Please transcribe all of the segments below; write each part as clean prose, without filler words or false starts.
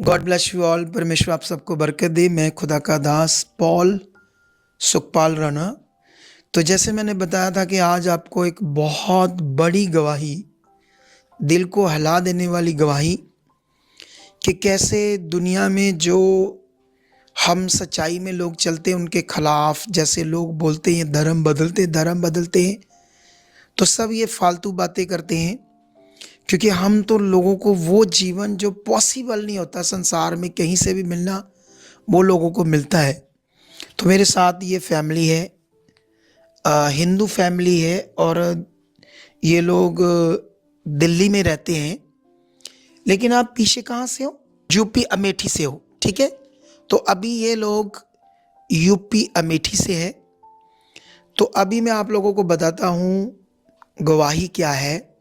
God bless you all. परमेश्वर आप सबको बरकत दे। मैं खुदा का दास पॉल सुखपाल राणा। तो जैसे मैंने बताया था कि आज आपको एक बहुत बड़ी गवाही, दिल को हिला देने वाली गवाही, कि कैसे दुनिया में जो हम सच्चाई में लोग चलते हैं उनके खिलाफ, जैसे लोग बोलते हैं धर्म बदलते हैं, तो सब ये फालतू बातें करते हैं। क्योंकि हम तो लोगों को वो जीवन जो पॉसिबल नहीं होता संसार में कहीं से भी मिलना, वो लोगों को मिलता है। तो मेरे साथ ये फैमिली है, हिंदू फैमिली है, और ये लोग दिल्ली में रहते हैं। लेकिन आप पीछे कहाँ से हो? यूपी अमेठी से हो, ठीक है। तो अभी ये लोग यूपी अमेठी से है। तो अभी मैं आप लोगों को बताता हूँ गवाही क्या है।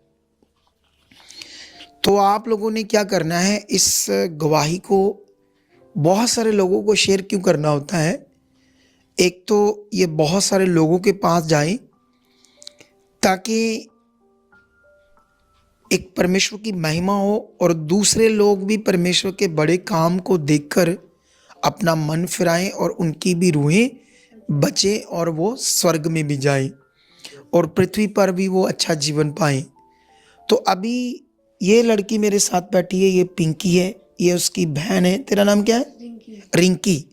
तो आप लोगों ने क्या करना है, इस गवाही को बहुत सारे लोगों को शेयर क्यों करना होता है? एक तो ये बहुत सारे लोगों के पास जाए ताकि एक परमेश्वर की महिमा हो, और दूसरे लोग भी परमेश्वर के बड़े काम को देखकर अपना मन फिराएं और उनकी भी रूहें बचें और वो स्वर्ग में भी जाएं और पृथ्वी पर भी वो अच्छा जीवन पाएं। तो अभी ये लड़की मेरे साथ बैठी है, ये पिंकी है, ये उसकी बहन है। तेरा नाम क्या है? रिंकी,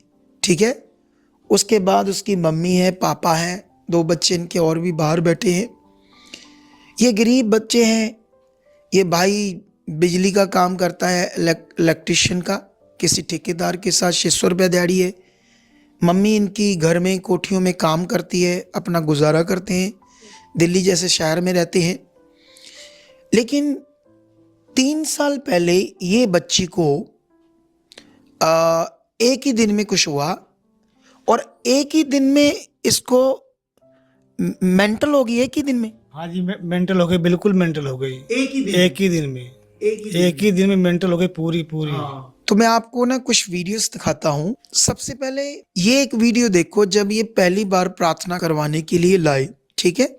ठीक है। उसके बाद उसकी मम्मी है, पापा है, 2 बच्चे इनके और भी बाहर बैठे हैं। ये गरीब बच्चे हैं। ये भाई बिजली का काम करता है, इलेक्ट्रिशियन का, किसी ठेकेदार के साथ 600 रुपये दिहाड़ी है। मम्मी इनकी घर में कोठियों में काम करती है, अपना गुजारा करते हैं। दिल्ली जैसे शहर में रहते हैं। लेकिन 3 साल पहले ये बच्ची को एक ही दिन में कुछ हुआ, और एक ही दिन में इसको मेंटल हो गई। एक ही दिन में, हाँ जी, मेंटल हो गई, बिल्कुल मेंटल हो गई। एक ही दिन में मेंटल हो गई पूरी। हाँ। तो मैं आपको ना कुछ वीडियोस दिखाता हूँ। सबसे पहले ये एक वीडियो देखो जब ये पहली बार प्रार्थना करवाने के लिए लाई, ठीक है।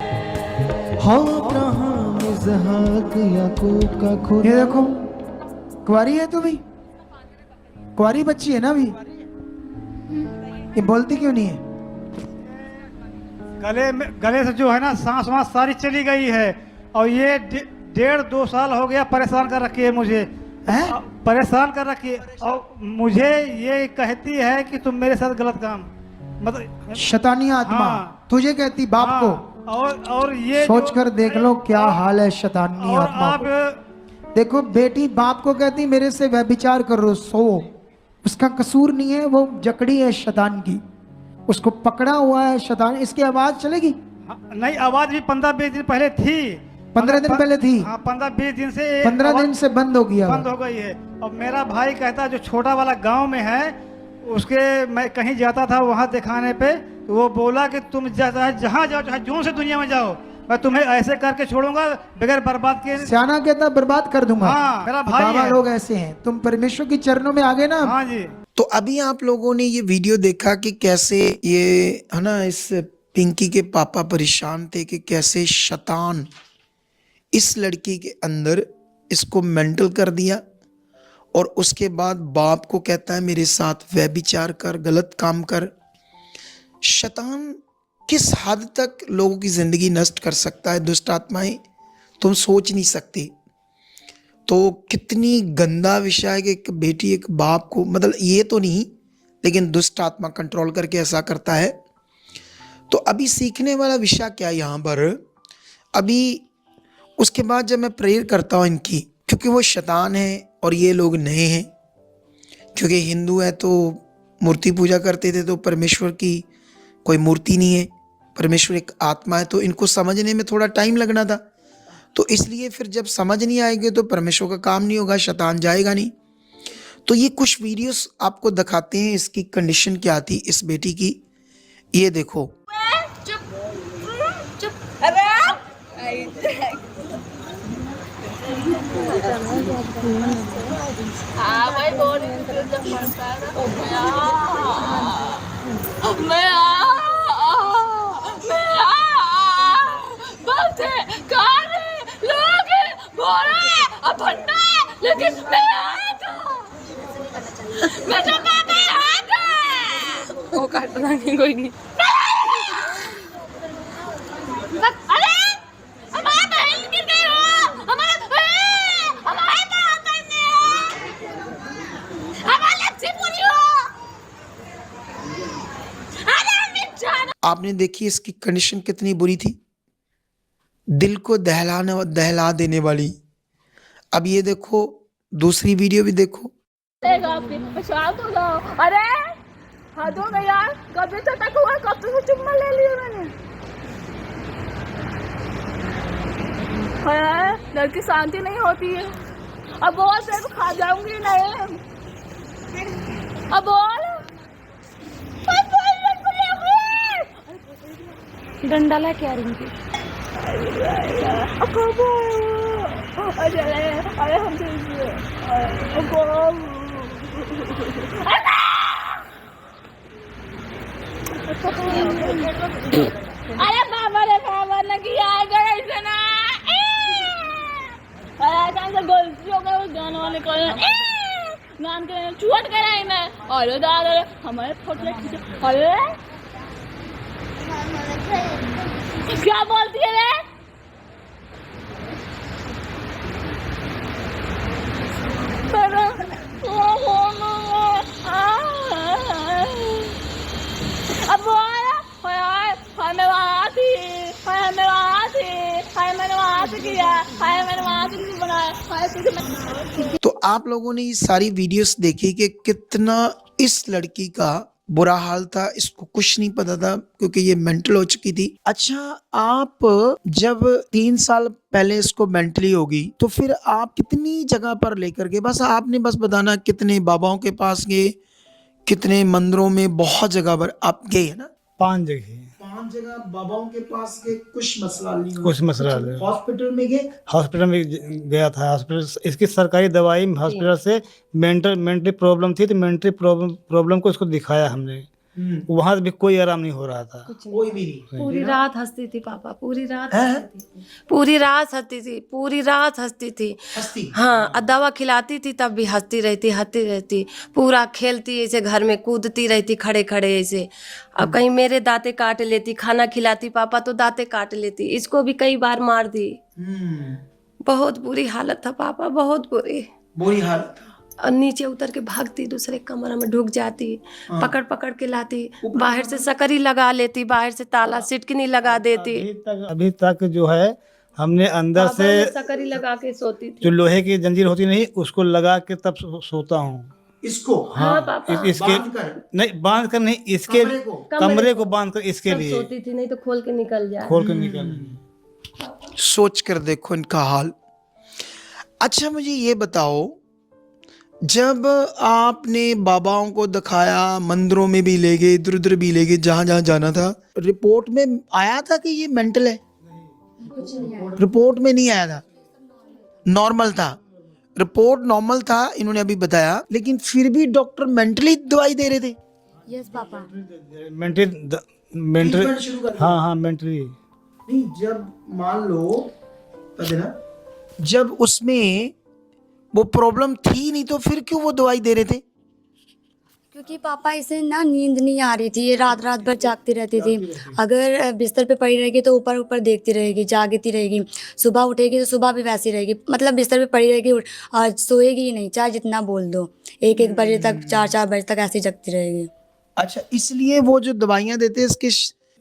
ये देखो, कुंवारी है तू भी? कुंवारी बच्ची है ना अभी? ये बोलती क्यों नहीं है? गले से जो है ना सांस वास सारी चली गई है, और ये 1.5-2 साल हो गया परेशान कर रखी है मुझे। परेशान कर रखी है, और मुझे ये कहती है कि तुम मेरे साथ गलत काम, मतलब शैतानी आत्मा। हाँ, तुझे कहती बाप हाँ, को। और ये सोच कर देख लो क्या हाल है शैतानी और आत्मा आप को। देखो बेटी बाप को कहती मेरे से व्यभिचार करो, सो उसका कसूर नहीं है, वो जकड़ी है शैतान की, उसको पकड़ा हुआ है शैतान। इसकी आवाज चलेगी? नहीं, आवाज भी 15-20 दिन पहले थी। 15 दिन पहले थी? हाँ, 15-20 दिन से 15 दिन से बंद हो गया, बंद हो गई है। और मेरा भाई कहता जो छोटा वाला गांव में है, उसके मैं कहीं जाता था वहां दिखाने पे, तो वो बोला कि तुम जहाँ जाओ, चाहे जो से दुनिया में जाओ, मैं तुम्हें ऐसे करके छोड़ूंगा बगैर बर्बाद किए। सियाना कहता बर्बाद कर दूंगा। हाँ, मेरा भाई बाबा है। लोग ऐसे हैं। तुम परमेश्वर के चरणों में आ गए ना। हाँ जी। तो अभी आप लोगों ने ये वीडियो देखा कि कैसे ये है ना, इस पिंकी के पापा परेशान थे कि कैसे शैतान इस लड़की के अंदर इसको मेंटल कर दिया, और उसके बाद बाप को कहता है मेरे साथ व्यभिचार कर, गलत काम कर। शैतान किस हद तक लोगों की जिंदगी नष्ट कर सकता है, दुष्ट आत्माएं, तुम सोच नहीं सकती। तो कितनी गंदा विषय है कि एक बेटी एक बाप को, मतलब ये तो नहीं, लेकिन दुष्ट आत्मा कंट्रोल करके ऐसा करता है। तो अभी सीखने वाला विषय क्या है यहाँ पर? अभी उसके बाद जब मैं प्रेयर करता हूँ इनकी, क्योंकि वो शैतान है और ये लोग नए हैं, क्योंकि हिंदू है तो मूर्ति पूजा करते थे, तो परमेश्वर की कोई मूर्ति नहीं है, परमेश्वर एक आत्मा है। तो इनको समझने में थोड़ा टाइम लगना था। तो इसलिए फिर जब समझ नहीं आएंगे तो परमेश्वर का काम नहीं होगा, शैतान जाएगा नहीं। तो ये कुछ वीडियोस आपको दिखाते हैं इसकी कंडीशन क्या थी इस बेटी की। ये देखो। लेकिन मैं आया था। मेरा पापा हाथ है। वो काट देंगे कोई नहीं। अरे हमारा बहन गिर गई हो, हमारे पास करने हो, हमारी लक्ष्य पूरी हो। अरे हमें जाना। आपने देखी इसकी कंडीशन कितनी बुरी थी, दिल को दहला देने वाली। अब ये देखो, दूसरी वीडियो भी देखो। आपकी शांत हो जाओ। अरे हद हो गई यार, कभी तो तक हुआ, कब तो चुम्मा ले लिया मैंने। लड़की शांति नहीं होती है। अब बोल, सिर्फ खा जाऊंगी नहीं। अब बोल, डंडा ला क्या रिंकी? अरे हम अरे बाबा रे बाबा ने किया ऐसे ना। गलती हो गई, गाने वाले नाम के चुहट कराई मैं। अरे दादा हमारे फोटो। अरे क्या बोलती है रे? अब मैंने वहाँ से किया, मैंने वहाँ से क्यों बनाया। तो आप लोगों ने ये सारी वीडियोस देखी कि कितना इस लड़की का बुरा हाल था, इसको कुछ नहीं पता था क्योंकि ये मेंटल हो चुकी थी। अच्छा, आप जब 3 साल पहले इसको मेंटली होगी तो फिर आप कितनी जगह पर लेकर गए? बस आपने बस बताना, कितने बाबाओं के पास गए, कितने मंदिरों में, बहुत जगह पर आप गए है ना? 5 जगह। 5 जगह बाबाओं के पास गए, कुछ मसला नहीं हुआ। कुछ मसला नहीं। हॉस्पिटल में गए? हॉस्पिटल में गया था। हॉस्पिटल इसकी सरकारी दवाई हॉस्पिटल से मेंटली प्रॉब्लम थी, तो मेंटली प्रॉब्लम को इसको दिखाया हमने। वहाँ भी कोई आराम नहीं हो रहा था, कोई भी नहीं। पूरी रात हंसती थी पापा, पूरी रात हंसती थी, पूरी रात हंसती थी, पूरी रात हंसती थी। हंसती? हाँ, और दवा खिलाती थी तब भी हंसती रहती, पूरा खेलती ऐसे, घर में कूदती रहती खड़े खड़े ऐसे। अब कहीं मेरे दांते काट लेती, खाना खिलाती पापा तो दांते काट लेती, इसको भी कई बार मार दी। बहुत बुरी हालत था पापा, बहुत बुरी हालत। और नीचे उतर के भागती, दूसरे कमरे में ढुक जाती, पकड़ पकड़ के लाती, बाहर से सकरी लगा लेती, बाहर से ताला सिटकनी लगा देती। अभी तक जो है हमने अंदर से सकरी लगा के सोती थी, जो लोहे की जंजीर होती नहीं, उसको लगा के तब सोता हूँ। इसको? हाँ पापा, इसके नहीं, बांध कर नहीं, इसके कमरे को बांध कर इसके लिए सोती थी, नहीं तो खोल के निकल जाए। खोल कर निकल। सोच कर देखो इनका हाल। अच्छा, मुझे ये बताओ, जब आपने बाबाओं को दिखाया, मंदिरों में भी ले गए, इधर उधर भी ले गए, जहाँ जहाँ जाना था, रिपोर्ट में आया था कि ये मेंटल है? रिपोर्ट में नहीं आया था, नॉर्मल था, रिपोर्ट नॉर्मल था, इन्होंने अभी बताया। लेकिन फिर भी डॉक्टर मेंटली दवाई दे रहे थे? Yes papa, mentally. हाँ, मेंटली। नहीं, जब मान लो जब उसमें वो प्रॉब्लम थी नहीं, तो फिर क्यों वो दवाई दे रहे थे? क्योंकि पापा इसे ना नींद नहीं आ रही थी, ये रात रात भर जागती रहती थी। अगर बिस्तर पे पड़ी रहेगी तो ऊपर ऊपर देखती रहेगी, जागती रहेगी। सुबह उठेगी तो सुबह भी वैसी रहेगी, मतलब बिस्तर पे पड़ी रहेगी और सोएगी ही नहीं, चाहे जितना बोल दो। 1-1 बजे तक, 4-4 बजे तक ऐसी जगती रहेगी। अच्छा, इसलिए वो जो दवाइयाँ देते हैं इसके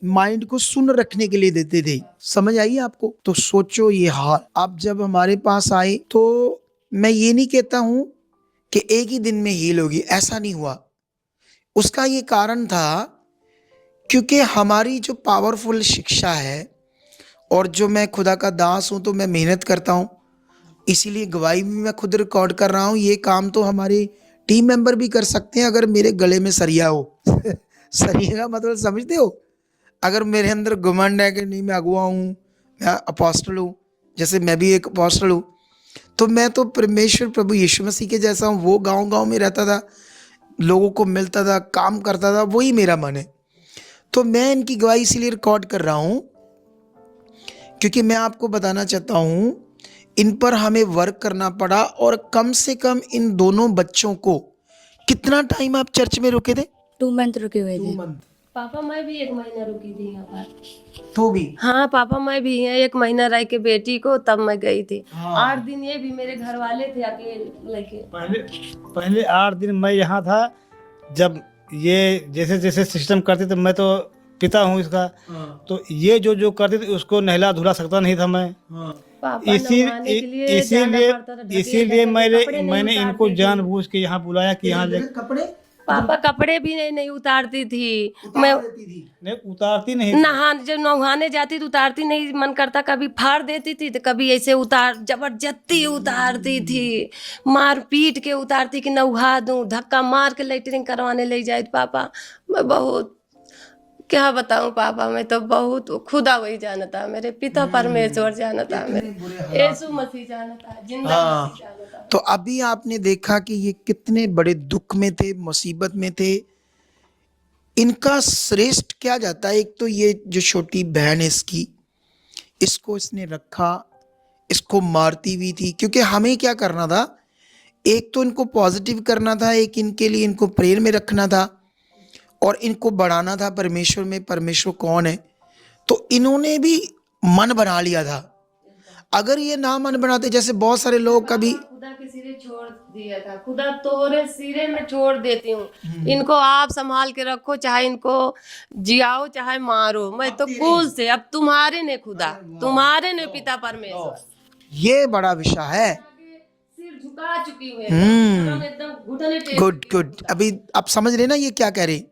माइंड को सुन रखने के लिए देते थे। समझ आई आपको? तो सोचो ये हाल। आप जब हमारे पास आए तो मैं ये नहीं कहता हूँ कि एक ही दिन में हील होगी, ऐसा नहीं हुआ। उसका ये कारण था क्योंकि हमारी जो पावरफुल शिक्षा है, और जो मैं खुदा का दास हूँ तो मैं मेहनत करता हूँ, इसीलिए गवाही भी मैं खुद रिकॉर्ड कर रहा हूँ। ये काम तो हमारे टीम मेंबर भी कर सकते हैं अगर मेरे गले में सरिया हो। सरिया का मतलब समझते हो? अगर मेरे अंदर घमंड है कि नहीं मैं अगुआ हूँ, मैं अपोस्टल हूँ, जैसे मैं भी एक अपोस्टल हूँ, तो मैं तो परमेश्वर प्रभु यीशु मसीह के जैसा हूँ। वो गांव-गांव में रहता था, लोगों को मिलता था, काम करता था, वही मेरा मन है। तो मैं इनकी गवाही इसीलिए रिकॉर्ड कर रहा हूँ क्योंकि मैं आपको बताना चाहता हूँ, इन पर हमें वर्क करना पड़ा और कम से कम इन दोनों बच्चों को कितना टाइम आप चर्च में रुके थे? 2 मंथ रुके हुए थे। पापा मैं भी 1 महीना रुकी थी यहाँ पर। तो भी हाँ पापा मैं भी है 1 महीना रह के बेटी को तब मैं गई थी। 8 दिन ये भी मेरे घर वाले थे अकेले लेके। पहले 8 दिन मैं यहाँ था। जब ये जैसे जैसे सिस्टम करते थे, मैं तो पिता हूँ इसका, तो ये जो करते थे उसको नहला धुला सकता नहीं था मैं। पापा नहवाने के लिए जाना पड़ता था, इसीलिए कपड़े नहीं मैंने इनको उतारती थी। जानबूझ के यहाँ बुलाया कि यहाँ ले। कपड़े पापा कपड़े भी नहीं उतारती थी। मैं नहीं उतारती नहीं। जब नहाने जाती तो उतारती नहीं, मन करता कभी फाड़ देती थी तो कभी ऐसे जबरदस्ती उतारती थी, मार पीट के उतारती कि नहा दूं, धक्का मार के लेटरिंग करवाने ले जाए पापा। मैं बहुत क्या बताऊं पापा, मैं तो बहुत खुदा वही जानता, मेरे पिता परमेश्वर जानता, मेरे यीशु मसीह जानता, जिंदा मसीह जानता। तो अभी आपने देखा कि ये कितने बड़े दुख में थे, मुसीबत में थे। इनका श्रेष्ठ क्या जाता है? एक तो ये जो छोटी बहन है इसको इसने रखा, इसको मारती भी थी, क्योंकि हमें क्या करना था, एक तो इनको पॉजिटिव करना था, एक इनके लिए इनको प्रेयर में रखना था और इनको बढ़ाना था परमेश्वर में, परमेश्वर कौन है। तो इन्होंने भी मन बना लिया था। अगर ये ना मन बनाते, जैसे बहुत सारे लोग कभी खुदा के सिरे छोड़ दिया था, खुदा तोरे सिरे में छोड़ देती हूँ, इनको आप संभाल के रखो, चाहे इनको जियाओ चाहे मारो, मैं तो कुल से अब तुम्हारे ने खुदा, तुम्हारे ने पिता परमेश्वर, ये बड़ा विषय है। सिर झुका चुकी हूँ एकदम घुटने टेक। गुड। अभी आप समझ रहे ना ये क्या कह रहे?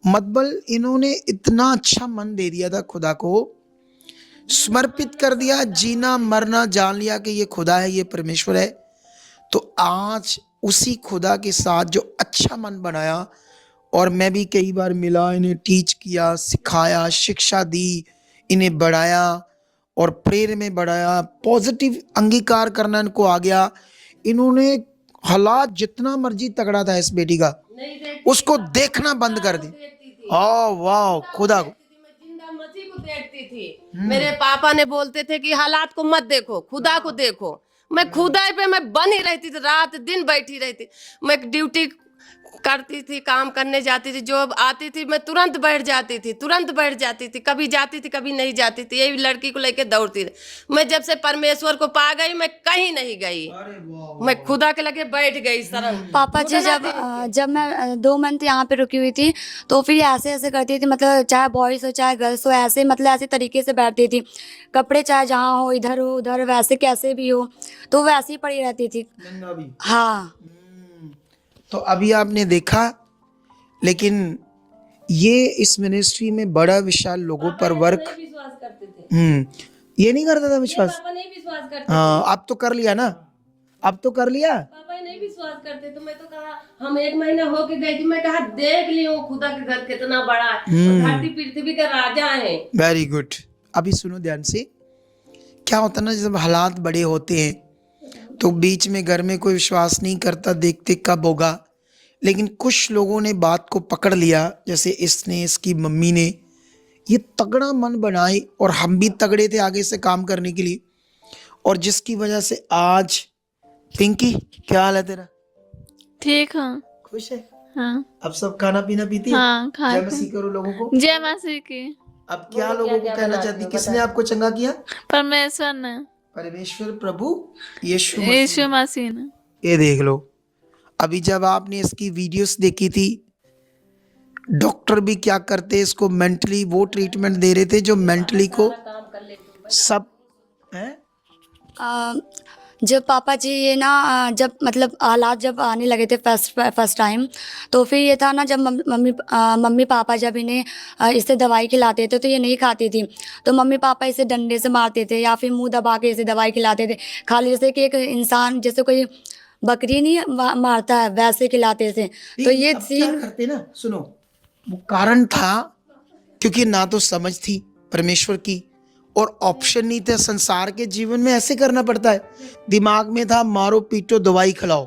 मतबल इन्होंने इतना अच्छा मन दे दिया था, खुदा को समर्पित कर दिया, जीना मरना जान लिया कि ये खुदा है, ये परमेश्वर है। तो आज उसी खुदा के साथ जो अच्छा मन बनाया, और मैं भी कई बार मिला, इन्हें टीच किया, सिखाया, शिक्षा दी, इन्हें बढ़ाया और प्रेयर में बढ़ाया, पॉजिटिव अंगीकार करना इनको आ गया। इन्होंने हालात जितना मर्जी तगड़ा था इस बेटी का, उसको देखना बंद कर दी। वाह, खुदा को जिंदा मसीह को देखती थी। मेरे पापा ने बोलते थे कि हालात को मत देखो, खुदा को देखो। मैं खुदा पे मैं बनी रहती थी, रात दिन बैठी रहती। मैं ड्यूटी करती थी, काम करने जाती थी, जो आती थी मैं तुरंत बैठ जाती थी, कभी जाती थी कभी नहीं जाती थी, यही लड़की को लेके दौड़ती थी। मैं जब से परमेश्वर को पा गई, मैं कहीं नहीं गई, मैं खुदा के लगे बैठ गई शरण। पापा जी जब मैं 2 मंथ यहाँ पे रुकी हुई थी, तो फिर ऐसे ऐसे करती थी, मतलब चाहे बॉयज़ हो चाहे गर्ल्स हो, ऐसे मतलब ऐसे तरीके से बैठती थी। कपड़े चाहे जहाँ हो, इधर हो उधर, वैसे कैसे भी हो, तो वैसे ही पड़ी रहती थी। हाँ। तो अभी आपने देखा, लेकिन ये इस मिनिस्ट्री में बड़ा विशाल लोगों पर वर्क, विश्वास करते थे, ये नहीं करता था विश्वास। पापा नहीं विश्वास करते, हाँ, अब तो कर लिया ना, अब तो कर लिया। पापा नहीं विश्वास करते, तो मैं तो कहा, हम 1 महीना होके गई थी, मैं कहा देख लियो खुदा के घर कितना बड़ा है, धरती पृथ्वी का राजा है। Very good. अभी सुनो ध्यान से, क्या होता ना, जब हालात बड़े होते हैं तो बीच में घर में कोई विश्वास नहीं करता, देखते कब होगा। लेकिन कुछ लोगों ने बात को पकड़ लिया, जैसे इसने, इसकी मम्मी ने, ये तगड़ा मन बनाई, और हम भी तगड़े थे आगे से काम करने के लिए, और जिसकी वजह से आज पिंकी, क्या हाल है तेरा? ठीक हाँ। खुश है? हाँ अब सब खाना पीना पीती है? हाँ जय मसीह करो लोगों को। जय मसीह की। अब क्या लोगों को कहना चाहती, किसने आपको चंगा किया? परमेश्वर ने, परमेश्वर प्रभु यीशु मसीह ने। ये देख लो, अभी जब आपने इसकी वीडियोस देखी थी, डॉक्टर भी क्या करते, इसको मेंटली वो ट्रीटमेंट दे रहे थे जो मेंटली को सब है। जब पापा जी ये ना जब मतलब हालात जब आने लगे थे फर्स्ट टाइम, तो फिर ये था ना, जब मम्मी पापा जब इन्हें इससे दवाई खिलाते थे तो ये नहीं खाती थी, तो मम्मी पापा इसे डंडे से मारते थे या फिर मुंह दबा के इसे दवाई खिलाते थे, खाली जैसे कि एक इंसान, जैसे कोई बकरी नहीं मारता है वैसे खिलाते थे। तो ये सीन करते ना, सुनो, वो कारण था क्योंकि ना तो समझ थी परमेश्वर की और ऑप्शन नहीं थे। संसार के जीवन में ऐसे करना पड़ता है, दिमाग में था मारो पीटो दवाई खिलाओ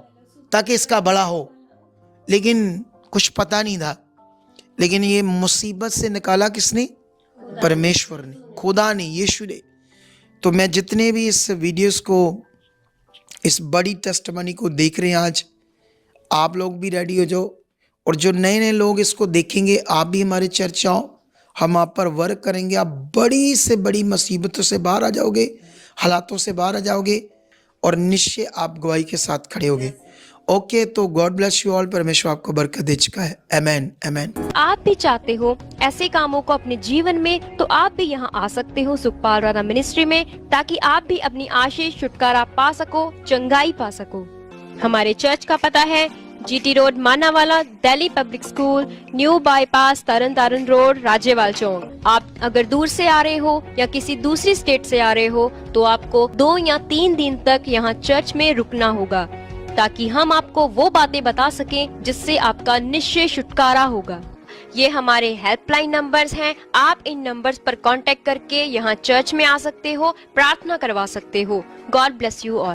ताकि इसका बड़ा हो, लेकिन कुछ पता नहीं था। लेकिन ये मुसीबत से निकाला किसने? परमेश्वर ने, खुदा ने, यीशु ने। तो मैं जितने भी इस वीडियोस को, इस बड़ी टेस्टमनी को देख रहे हैं, आज आप लोग भी रेडी हो जाओ, और जो नए नए लोग इसको देखेंगे आप भी हमारे चर्च आओ, हम आप पर वर्क करेंगे। आप बड़ी से बड़ी मुसीबतों से बाहर आ जाओगे, हालातों से बाहर आ जाओगे, और निश्चय आप गवाही के साथ खड़े होगे। ओके, तो गॉड ब्लेस यू ऑल। परमेश्वर आपको बरकत दे चुका है। आमेन आमेन। आप भी चाहते हो ऐसे कामों को अपने जीवन में, तो आप भी यहाँ आ सकते हो सुखपाल राणा मिनिस्ट्री में, ताकि आप भी अपनी आशीष छुटकारा पा सको, चंगाई पा सको। हमारे चर्च का पता है GT road Manawala, Delhi public school, new bypass, Tarn Taran road, Rajyawal Chowk. आप अगर दूर से आ रहे हो या किसी दूसरी स्टेट से आ रहे हो तो आपको 2 या 3 दिन तक यहाँ चर्च में रुकना होगा, ताकि हम आपको वो बातें बता सकें जिससे आपका निश्चय छुटकारा होगा। ये हमारे हेल्पलाइन नंबर्स हैं। आप इन नंबर्स पर कांटेक्ट करके यहाँ चर्च में आ सकते हो, प्रार्थना करवा सकते हो। God bless you all.